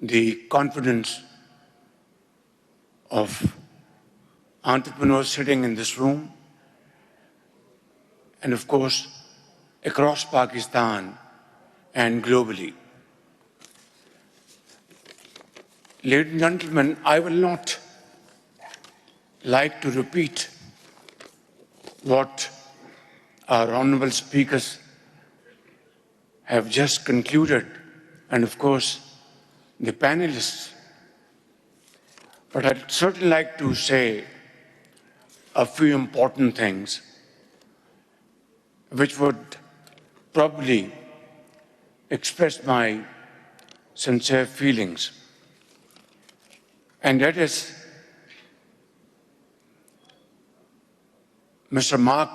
the confidence of entrepreneurs sitting in this room, and of course, across Pakistan and globally. Ladies and gentlemen, I will not like to repeat what our honorable speakers have just concluded, and of course, the panelists. But I'd certainly like to say a few important things which would probably express my sincere feelings. And that is Mr. Mark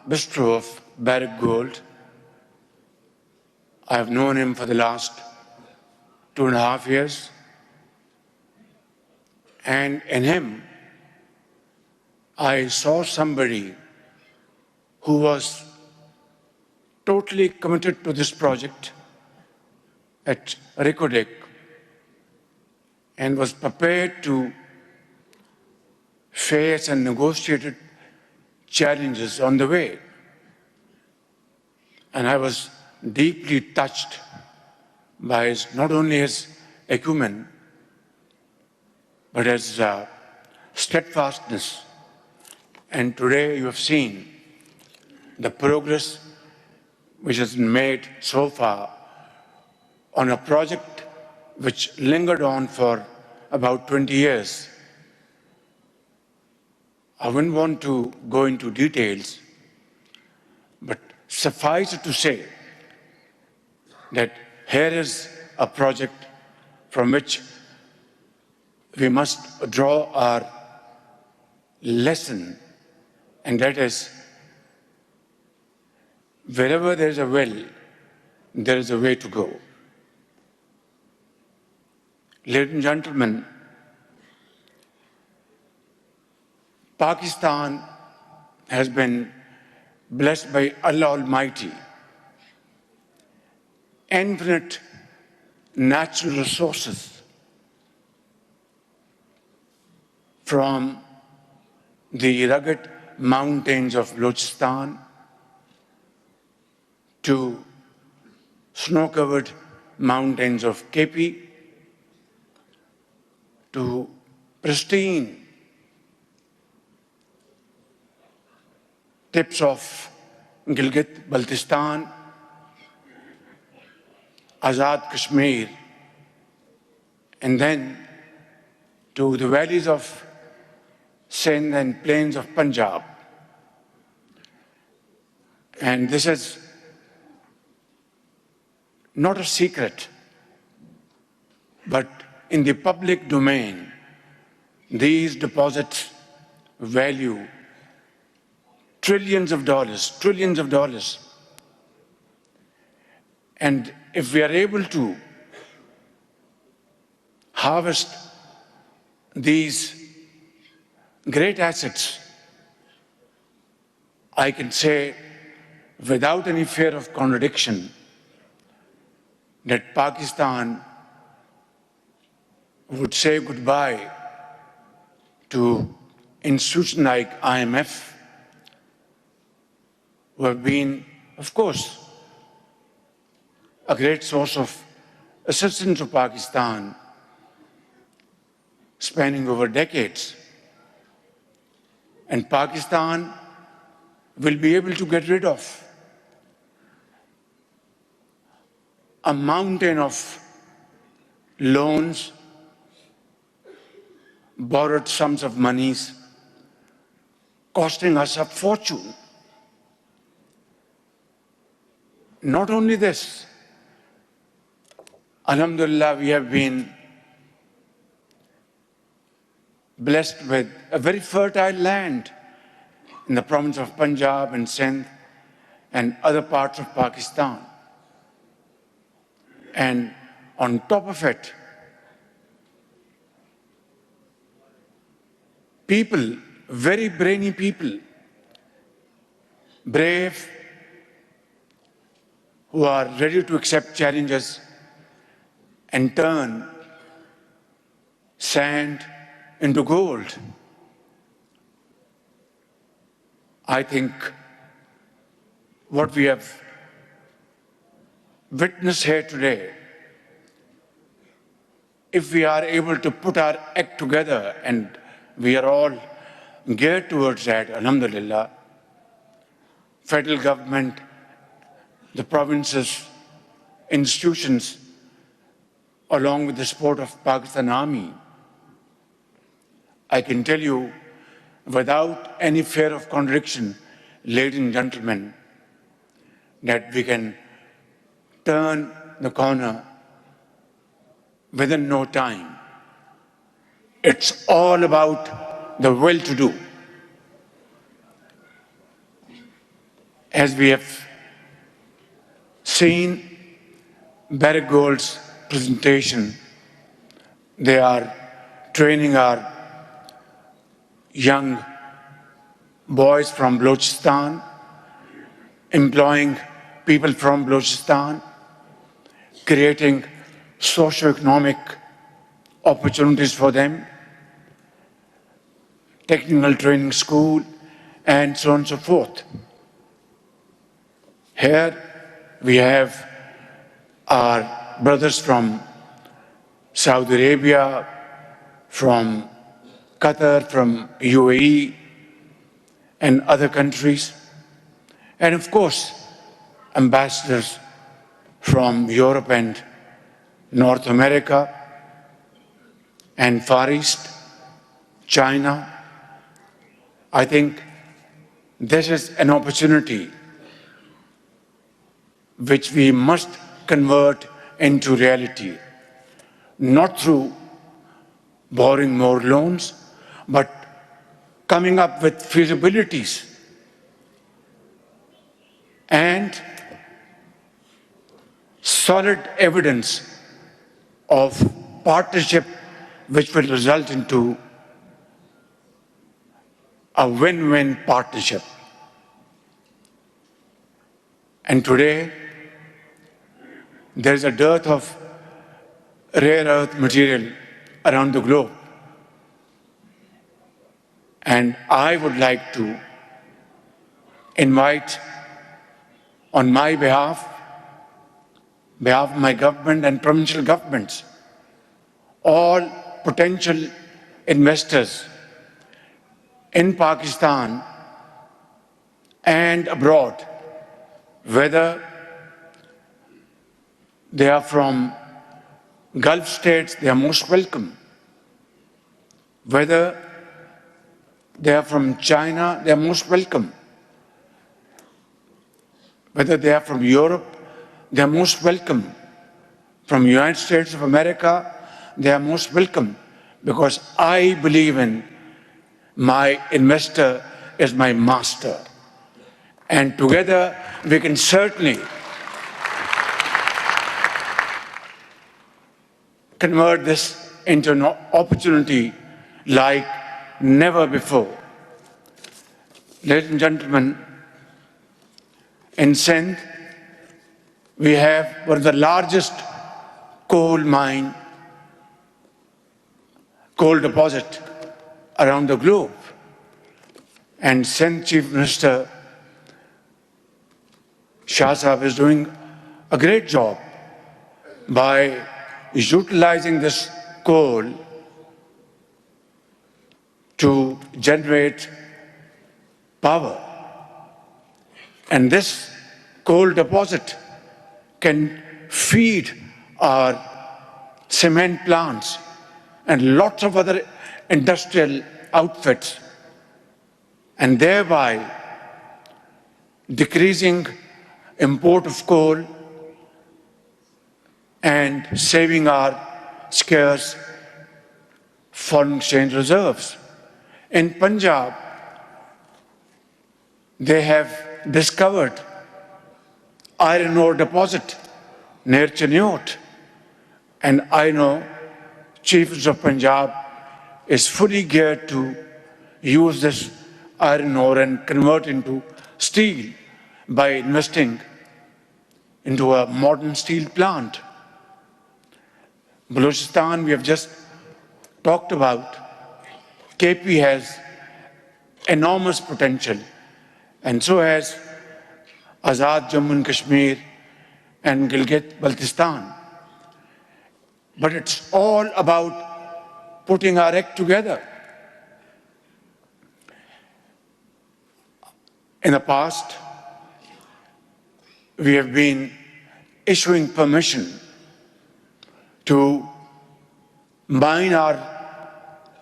Bistro of Barrick Gold. I have known him for the last 2.5 years. And in him, I saw somebody who was totally committed to this project at Reko Diq and was prepared to face and negotiate challenges on the way. And I was deeply touched by not only his acumen, but his steadfastness. And today you have seen the progress which has been made so far on a project which lingered on for about 20 years. I wouldn't want to go into details, but suffice it to say that here is a project from which we must draw our lesson, and that is, wherever there is a will, there is a way to go. Ladies and gentlemen, Pakistan has been blessed by Allah Almighty, infinite natural resources, from the rugged mountains of Balochistan to snow-covered mountains of KP to pristine tips of Gilgit-Baltistan, Azad Kashmir, and then to the valleys of Sindh and plains of Punjab. And this is not a secret, but in the public domain, these deposits value trillions of dollars. And if we are able to harvest these great assets, I can say without any fear of contradiction that Pakistan would say goodbye to institutions like IMF, who have been, of course, a great source of assistance to Pakistan, spanning over decades. And Pakistan will be able to get rid of a mountain of loans, borrowed sums of monies, costing us a fortune. Not only this, Alhamdulillah, we have been blessed with a very fertile land in the province of Punjab and Sindh and other parts of Pakistan. And on top of it, people, very brainy people, brave, who are ready to accept challenges and turn sand into gold. I think what we have witnessed here today, if we are able to put our act together, and we are all geared towards that, alhamdulillah, federal government, the provinces, institutions, along with the support of Pakistan Army, I can tell you without any fear of contradiction, ladies and gentlemen, that we can turn the corner within no time. It's all about the will to do. As we have seen Barrick Gold's presentation, they are training our young boys from Balochistan, employing people from Balochistan, creating socio-economic opportunities for them, technical training school, and so on and so forth. Here we have our brothers from Saudi Arabia, from Qatar, from UAE, and other countries, and of course, ambassadors from Europe and North America and Far East, China. I think this is an opportunity which we must convert into reality, not through borrowing more loans, but coming up with feasibilities and solid evidence of partnership which will result into a win-win partnership. And today, there is a dearth of rare earth material around the globe. And I would like to invite, on my behalf of my government and provincial governments, all potential investors in Pakistan and abroad, whether they are from Gulf states, they are most welcome. Whether they are from China, they are most welcome. Whether they are from Europe, they are most welcome. From United States of America, they are most welcome, because I believe in my investor is my master. And together we can certainly convert this into an opportunity like never before. Ladies and gentlemen, in Sindh, we have one of the largest coal deposit around the globe. And Sindh Chief Minister Shah Sahab is doing a great job by utilizing this coal to generate power. And this coal deposit can feed our cement plants and lots of other industrial outfits, and thereby decreasing import of coal and saving our scarce foreign exchange reserves. In Punjab, they have discovered iron ore deposit near Cheniot, and I know Chief Minister of Punjab is fully geared to use this iron ore and convert into steel by investing into a modern steel plant. Balochistan, we have just talked about, KP has enormous potential, and so has Azad Jammu and Kashmir and Gilgit-Baltistan. But it's all about putting our act together. In the past, we have been issuing permission to mine our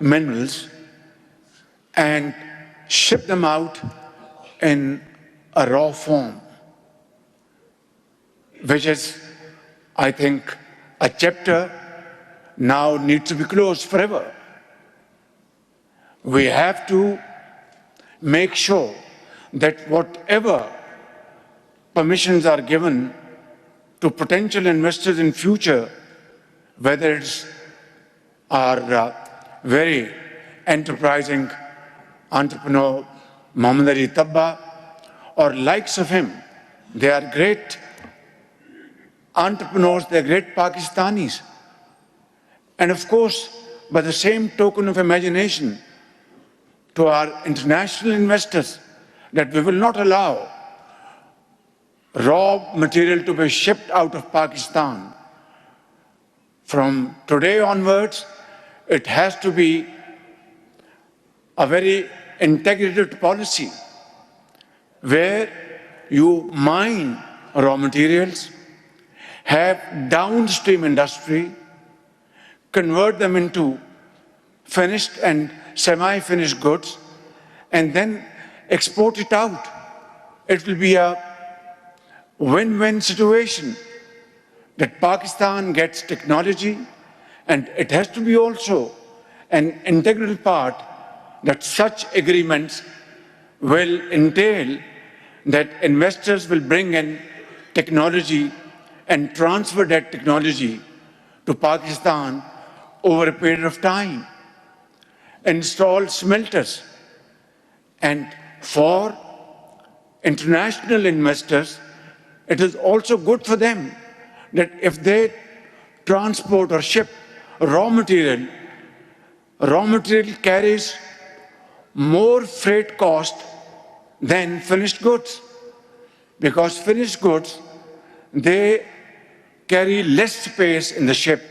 minerals and ship them out in a raw form, which is, I think, a chapter now needs to be closed forever. We have to make sure that whatever permissions are given to potential investors in future, whether it's our very enterprising entrepreneur Muhammad Ali Tabba or likes of him, they are great entrepreneurs, they're great Pakistanis. And of course, by the same token of imagination to our international investors, that we will not allow raw material to be shipped out of Pakistan. From today onwards, it has to be a very integrated policy where you mine raw materials, have downstream industry, convert them into finished and semi-finished goods, and then export it out. It will be a win-win situation that Pakistan gets technology, and it has to be also an integral part that such agreements will entail that investors will bring in technology and transfer that technology to Pakistan over a period of time, install smelters. And for international investors, it is also good for them that if they transport or ship raw material carries more freight cost than finished goods, because finished goods, they carry less space in the ship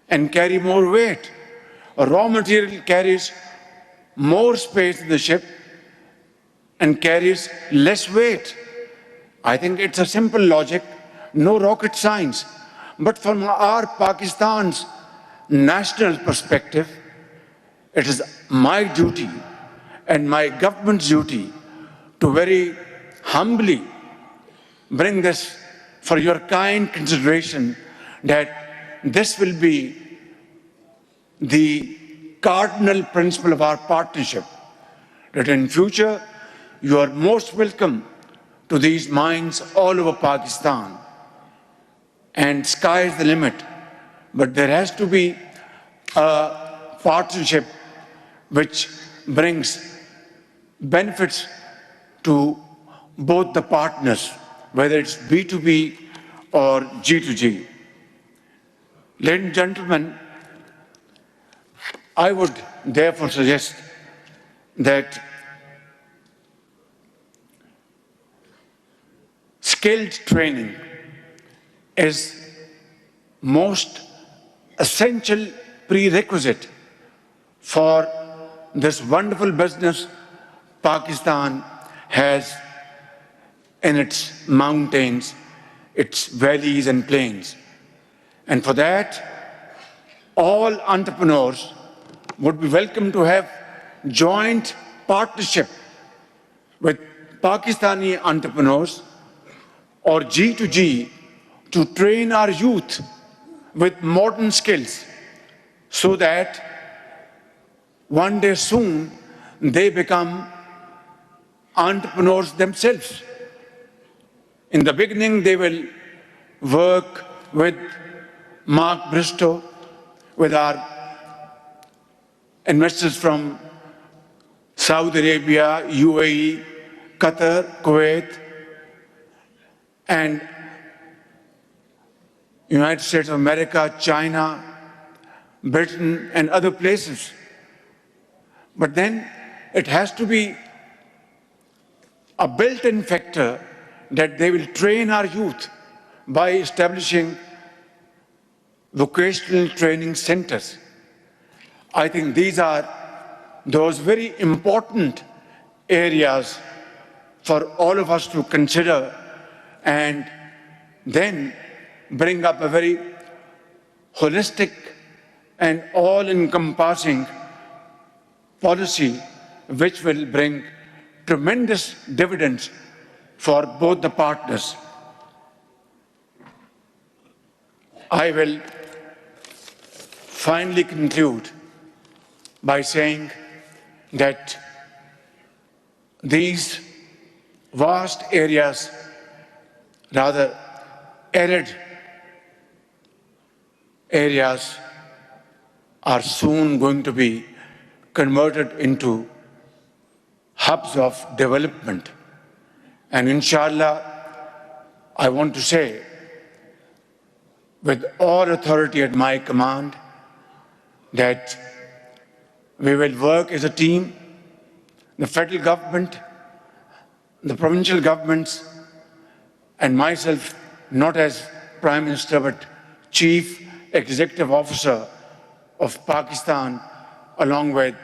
and carry more weight. Raw material carries more space in the ship and carries less weight. I think it's a simple logic, no rocket science. But from our Pakistan's national perspective, it is my duty and my government's duty to very humbly bring this for your kind consideration, that this will be the cardinal principle of our partnership, that in future you are most welcome to these mines all over Pakistan, and sky is the limit. But there has to be a partnership which brings benefits to both the partners, whether it's B2B or G2G. Ladies and gentlemen, I would therefore suggest that skilled training is most essential prerequisite for this wonderful business Pakistan has in its mountains, its valleys and plains. And for that, all entrepreneurs would be welcome to have joint partnership with Pakistani entrepreneurs or G2G to train our youth with modern skills so that one day soon they become entrepreneurs themselves. In the beginning, they will work with Mark Bristow, with our investors from Saudi Arabia, UAE, Qatar, Kuwait, and United States of America, China, Britain and other places. But then it has to be a built-in factor that they will train our youth by establishing vocational training centers. I think these are those very important areas for all of us to consider and then bring up a very holistic and all-encompassing policy which will bring tremendous dividends for both the partners. I will finally conclude by saying that these vast areas, rather arid areas, are soon going to be converted into hubs of development. And inshallah, I want to say, with all authority at my command, that we will work as a team, the federal government, the provincial governments, and myself, not as Prime Minister, but Chief Executive Officer of Pakistan, along with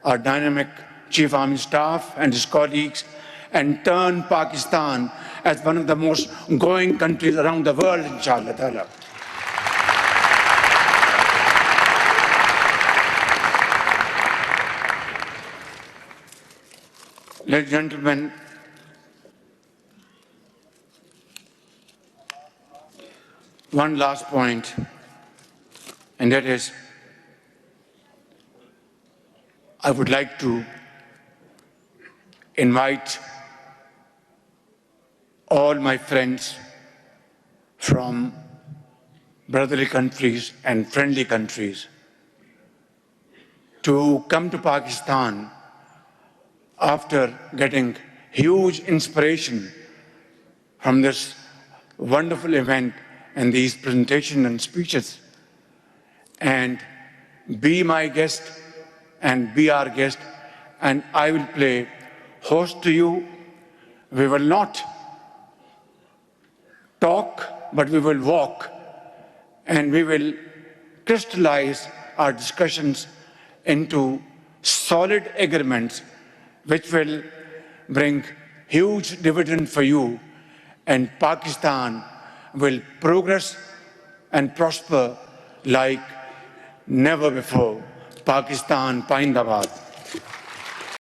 our dynamic Chief Army Staff and his colleagues, and turn Pakistan as one of the most growing countries around the world, inshallah ta'ala. Ladies and gentlemen, one last point, and that is, I would like to invite all my friends from brotherly countries and friendly countries to come to Pakistan after getting huge inspiration from this wonderful event and these presentations and speeches, and be my guest and be our guest, and I will play host to you. We will not talk, but we will walk, and we will crystallize our discussions into solid agreements which will bring huge dividend for you, and Pakistan will progress and prosper like never before. Pakistan, Paindabad.